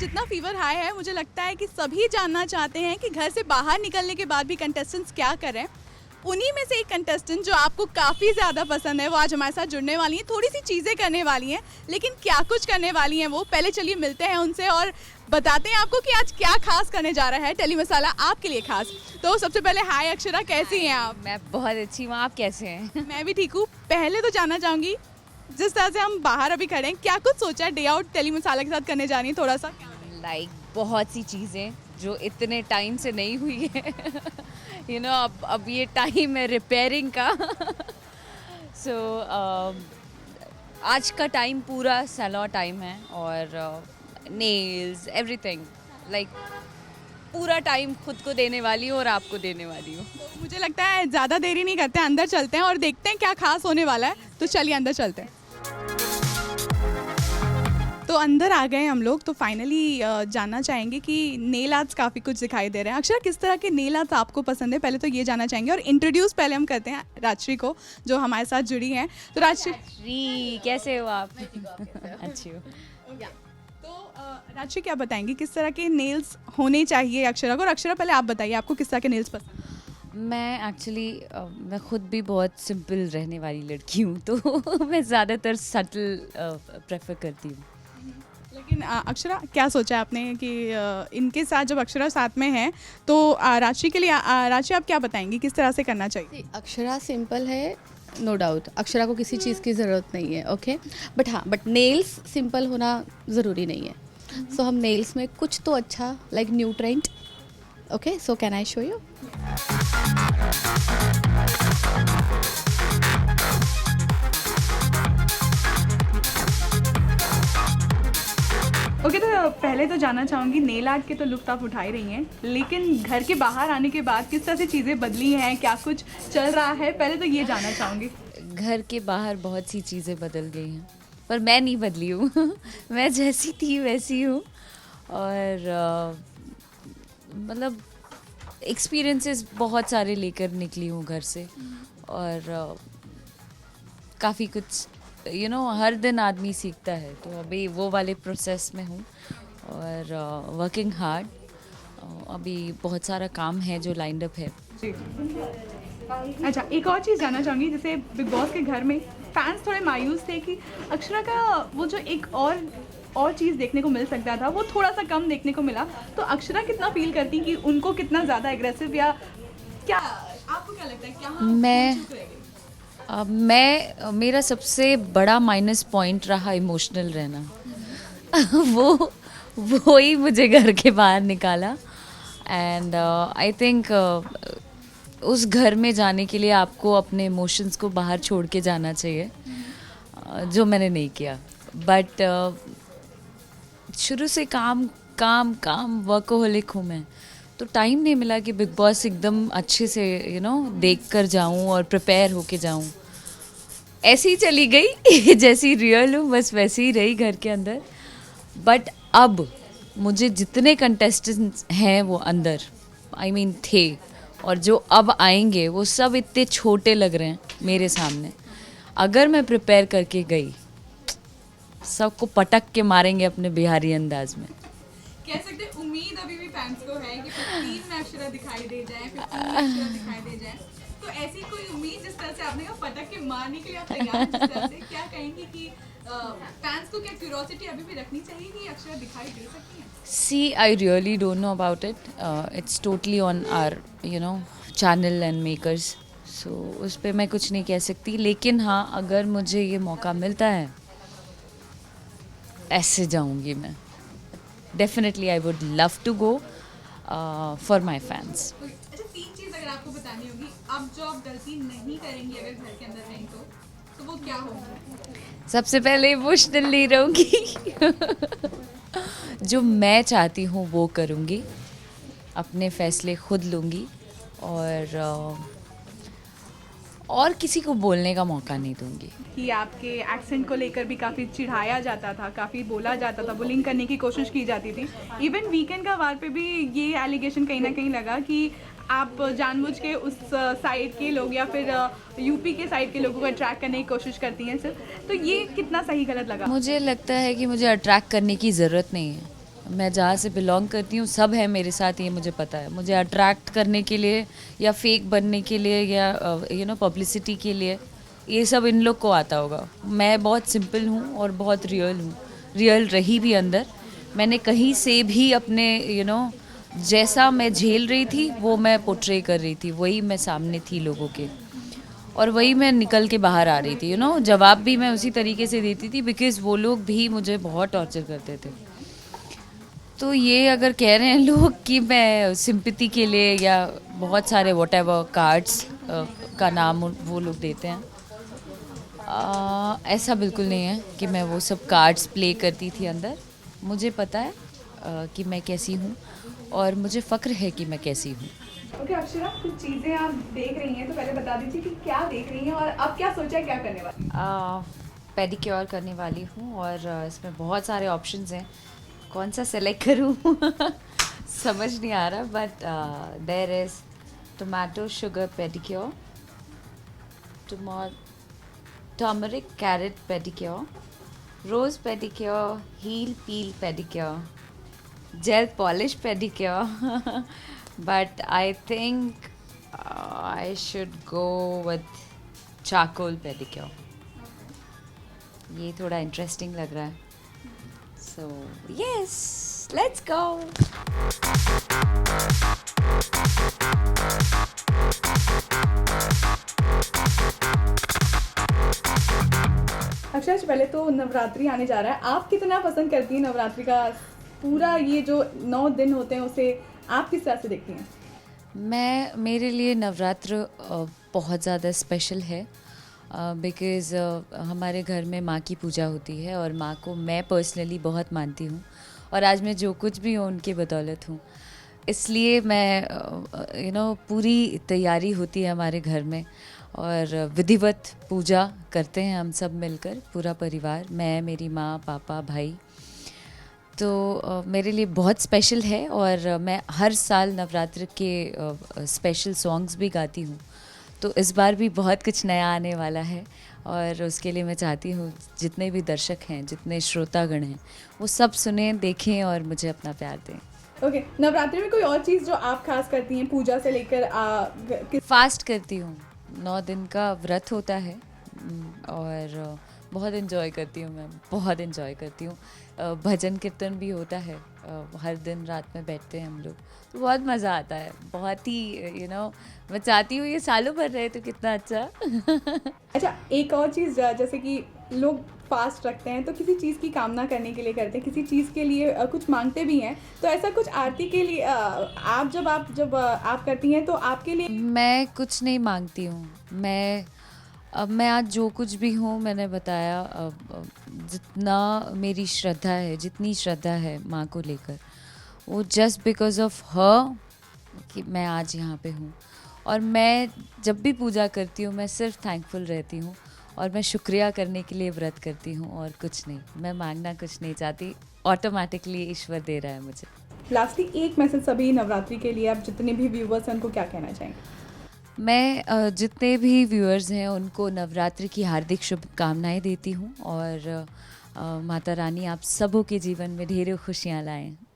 जितना fever high है, मुझे लगता है कि सभी जानना चाहते हैं कि घर से बाहर निकलने के बाद भी कंटेस्टेंट्स क्या करें। उन्हीं में से एक कंटेस्टेंट जो आपको काफ़ी ज़्यादा पसंद है, वो आज हमारे साथ जुड़ने वाली हैं। थोड़ी सी चीज़ें करने वाली हैं, लेकिन क्या कुछ करने वाली हैं वो, पहले चलिए मिलते हैं उनसे और बताते हैं आपको कि आज क्या खास करने जा रहा है टेली मसाला आपके लिए खास। तो सबसे पहले हाय अक्षरा, कैसी हैं आप? मैं बहुत अच्छी हूँ, आप कैसे हैं? मैं भी ठीक हूँ। पहले तो जानना चाहूँगी, जिस तरह से हम बाहर अभी खड़े हैं, क्या कुछ सोचा है डे आउट टेली मसाला के साथ करने जा रही है? थोड़ा सा लाइक बहुत सी चीज़ें जो इतने टाइम से नहीं हुई है यू नो अब ये टाइम है रिपेयरिंग का सो आज का टाइम पूरा सैलून टाइम है और नेल्स एवरीथिंग लाइक पूरा टाइम खुद को देने वाली हूँ और आपको देने वाली हूँ। तो मुझे लगता है ज़्यादा देरी नहीं करते हैं, अंदर चलते हैं और देखते हैं क्या खास होने वाला है। तो चलिए अंदर चलते हैं। तो अंदर आ गए हम लोग। तो फाइनली जानना चाहेंगे कि नेल आर्ट्स काफ़ी कुछ दिखाई दे रहे हैं। अक्षर, किस तरह के नेल आर्ट्स आपको पसंद है, पहले तो ये जानना चाहेंगे। और इंट्रोड्यूस पहले हम करते हैं राजश्री को, जो हमारे साथ जुड़ी हैं। तो राजश्री कैसे हो आप? अच्छी हो। तो राजश्री क्या बताएंगी, किस तरह के नेल्स होने चाहिए अक्षरा को? और अक्षरा पहले आप बताइए, आपको किस तरह के नेल्स पसंद? मैं एक्चुअली मैं खुद भी बहुत सिंपल रहने वाली लड़की हूँ तो मैं ज़्यादातर सटल प्रेफर करती हूँ। लेकिन अक्षरा, क्या सोचा है आपने कि इनके साथ जब अक्षरा साथ में है तो राशि के लिए राशि आप क्या बताएंगी, किस तरह से करना चाहिए? अक्षरा सिंपल है, नो डाउट। अक्षरा को किसी चीज़ की ज़रूरत नहीं है, ओके। बट नेल्स सिंपल होना ज़रूरी नहीं है। सो हम नेल्स में कुछ तो अच्छा like nutrient, okay. So can I show you? Okay, तो पहले तो जानना चाहूँगी, नेल आर्ट के तो लुत्फ़ आप उठा ही रही हैं, लेकिन घर के बाहर आने के बाद किस तरह से चीज़ें बदली हैं, क्या कुछ चल रहा है, पहले तो ये जानना चाहूँगी। घर के बाहर बहुत सी चीज़ें बदल गई हैं पर मैं नहीं बदली हूँ मैं जैसी थी वैसी हूँ और मतलब एक्सपीरियंसेस बहुत सारे लेकर निकली हूँ घर से और काफ़ी कुछ हर दिन आदमी सीखता है, तो अभी वो वाले प्रोसेस में हूँ और वर्किंग हार्ड। अभी बहुत सारा काम है जो लाइंड अप है। जी, अच्छा, एक और चीज़ जानना चाहूँगी, जैसे बिग बॉस के घर में फैंस थोड़े मायूस थे कि अक्षरा का वो जो एक और चीज़ देखने को मिल सकता था, वो थोड़ा सा कम देखने को मिला। तो अक्षरा कितना फील करती कि उनको कितना ज़्यादा एग्रेसिव, या क्या आपको क्या लगता है, क्या मेरा सबसे बड़ा माइनस पॉइंट रहा इमोशनल रहना वो ही मुझे घर के बाहर निकाला एंड आई थिंक उस घर में जाने के लिए आपको अपने इमोशंस को बाहर छोड़ के जाना चाहिए, जो मैंने नहीं किया। बट शुरू से काम वर्कोहोलिक हूँ मैं, तो टाइम नहीं मिला कि बिग बॉस एकदम अच्छे से देख कर जाऊँ और प्रिपेयर होके जाऊँ। ऐसी ही चली गई जैसी रियल हूँ बस वैसे ही रही घर के अंदर। बट अब मुझे जितने कंटेस्टेंट्स हैं वो अंदर थे और जो अब आएंगे वो सब इतने छोटे लग रहे हैं मेरे सामने। अगर मैं प्रिपेयर करके गई, सबको पटक के मारेंगे अपने बिहारी अंदाज में। कह सकते उम्मीद अभी भी फैंस को है कि 15 में अक्षरा दिखाई दे जाए, 15 में अक्षरा दिखाई दे जाए। तो ऐसी कोई उम्मीद, जिस तरह से आपने कहा पटक के मारने के लिए आप तैयार हैं, जिस तरह से क्या कहेंगी कि फैंस को क्या क्यूरियोसिटी अभी भी रखनी चाहिए कि अक्षरा दिखाई दे सकती है? See, I really don't know about it. It's totally on our channel and makers. So उस पर मैं कुछ नहीं कह सकती, लेकिन हाँ, अगर मुझे ये मौका मिलता है ऐसे जाऊंगी मैं। Definitely I would love to go for my fans. अच्छा, 3 चीज़ अगर आपको बतानी होगी, अब जो आप गलती नहीं करेंगी अगर घर के अंदर रहें तो वो क्या होगी? सबसे पहले इमोशनल नहीं रहूँगी जो मैं चाहती हूँ वो करूँगी, अपने फैसले खुद लूँगी और किसी को बोलने का मौका नहीं दूँगी। कि आपके एक्सेंट को लेकर भी काफ़ी चिढ़ाया जाता था, काफ़ी बोला जाता था, बुलिंग करने की कोशिश की जाती थी। इवन वीकेंड का वार पे भी ये एलिगेशन कहीं ना कहीं लगा कि आप जानबूझ के उस साइड के लोग या फिर यूपी के साइड के लोगों को अट्रैक्ट करने की कोशिश करती हैं सिर्फ। तो ये कितना सही गलत लगा? मुझे लगता है कि मुझे अट्रैक्ट करने की ज़रूरत नहीं है। मैं जहाँ से बिलोंग करती हूँ सब है मेरे साथ, ये मुझे पता है। मुझे अट्रैक्ट करने के लिए या फेक बनने के लिए या पब्लिसिटी के लिए, ये सब इन लोग को आता होगा। मैं बहुत सिंपल हूँ और बहुत रियल हूँ, रियल रही भी अंदर। मैंने कहीं से भी अपने जैसा मैं झेल रही थी वो मैं पोर्ट्रे कर रही थी, वही मैं सामने थी लोगों के, और वही मैं निकल के बाहर आ रही थी। जवाब भी मैं उसी तरीके से देती थी, बिकॉज़ वो लोग भी मुझे बहुत टॉर्चर करते थे। तो ये अगर कह रहे हैं लोग कि मैं सिंपैथी के लिए या बहुत सारे व्हाटएवर कार्ड्स का नाम वो लोग देते हैं, ऐसा बिल्कुल नहीं है कि मैं वो सब कार्ड्स प्ले करती थी अंदर। मुझे पता है कि मैं कैसी हूँ और मुझे फ़क्र है कि मैं कैसी हूँ। ओके अक्षरा, कुछ चीज़ें आप देख रही हैं तो पहले बता दीजिए कि क्या देख रही हैं और अब क्या सोचा है क्या करने वाली। पेडिक्योर करने वाली हूँ और इसमें बहुत सारे ऑप्शंस हैं, कौन सा सेलेक्ट करूँ समझ नहीं आ रहा, but there is tomato sugar pedicure, turmeric carrot pedicure, rose pedicure, heel peel pedicure, gel polish pedicure. But I think I should go with charcoal pedicure. ये थोड़ा इंटरेस्टिंग लग रहा है. So yes, let's go. Akshara जी, पहले तो नवरात्रि आने जा रहा है, आप कितना पसंद करती हैं नवरात्रि का पूरा ये जो 9 दिन होते हैं उसे आप किस तरह से देखती हैं? मेरे लिए नवरात्र बहुत ज़्यादा स्पेशल है, बिकॉज़ हमारे घर में माँ की पूजा होती है और माँ को मैं पर्सनली बहुत मानती हूँ, और आज मैं जो कुछ भी हूँ उनकी बदौलत हूँ। इसलिए मैं पूरी तैयारी होती है हमारे घर में और विधिवत पूजा करते हैं हम सब मिलकर, पूरा परिवार, मैं, मेरी माँ, पापा, भाई। तो मेरे लिए बहुत स्पेशल है और मैं हर साल नवरात्र के स्पेशल सॉन्ग्स भी गाती हूँ। तो इस बार भी बहुत कुछ नया आने वाला है और उसके लिए मैं चाहती हूँ जितने भी दर्शक हैं, जितने श्रोतागण हैं, वो सब सुनें, देखें और मुझे अपना प्यार दें। ओके, नवरात्रि में कोई और चीज़ जो आप खास करती हैं पूजा से लेकर फास्ट करती हूँ, 9 दिन का व्रत होता है और बहुत इन्जॉय करती हूँ मैं, बहुत इन्जॉय करती हूँ। भजन कीर्तन भी होता है, हर दिन रात में बैठते हैं हम लोग, तो बहुत मज़ा आता है, बहुत ही मैं चाहती हूँ ये सालों भर रहे तो कितना अच्छा। अच्छा, एक और चीज़ एक कि लोग फास्ट रखते हैं तो किसी चीज़ की कामना करने के लिए करते हैं, किसी चीज़ के लिए कुछ मांगते भी हैं, तो ऐसा कुछ आरती के लिए आप जब आप करती हैं तो आपके लिए? मैं कुछ नहीं मांगती हूँ, मैं आज जो कुछ भी हूँ, मैंने बताया, जितना मेरी श्रद्धा है, जितनी श्रद्धा है माँ को लेकर, वो जस्ट बिकॉज ऑफ हर कि मैं आज यहाँ पे हूँ। और मैं जब भी पूजा करती हूँ मैं सिर्फ थैंकफुल रहती हूँ और मैं शुक्रिया करने के लिए व्रत करती हूँ और कुछ नहीं, मैं मांगना कुछ नहीं चाहती, ऑटोमेटिकली ईश्वर दे रहा है मुझे। लास्टली एक मैसेज सभी नवरात्रि के लिए, आप जितने भी व्यूवर्स हैं उनको क्या कहना चाहेंगे? मैं जितने भी व्यूअर्स हैं उनको नवरात्रि की हार्दिक शुभकामनाएं देती हूँ और माता रानी आप सबों के जीवन में ढेरों खुशियाँ लाएं।